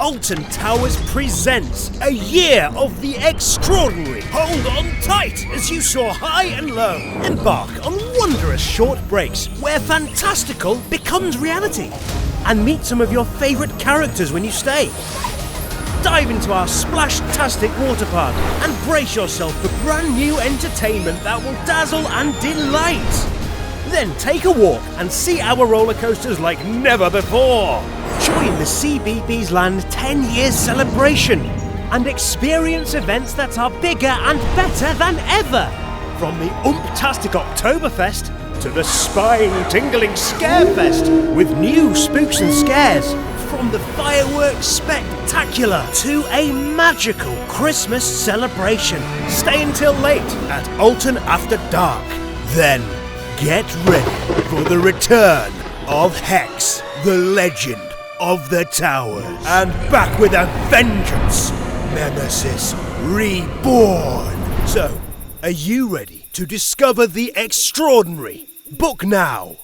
Alton Towers presents a year of the extraordinary. Hold on tight as you soar high and low. Embark on wondrous short breaks where fantastical becomes reality. And meet some of your favourite characters when you stay. Dive into our splash-tastic water park and brace yourself for brand new entertainment that will dazzle and delight. Then take a walk and see our roller coasters like never before. Join the CBeebies Land 10-year celebration and experience events that are bigger and better than ever. From the umptastic Oktoberfest to the spine-tingling Scarefest with new spooks and scares. From the fireworks spectacular to a magical Christmas celebration. Stay until late at Alton after dark. Then get ready for the return of Hex, the legend of the towers. And back with a vengeance, Nemesis Reborn. So, are you ready to discover the extraordinary? Book now.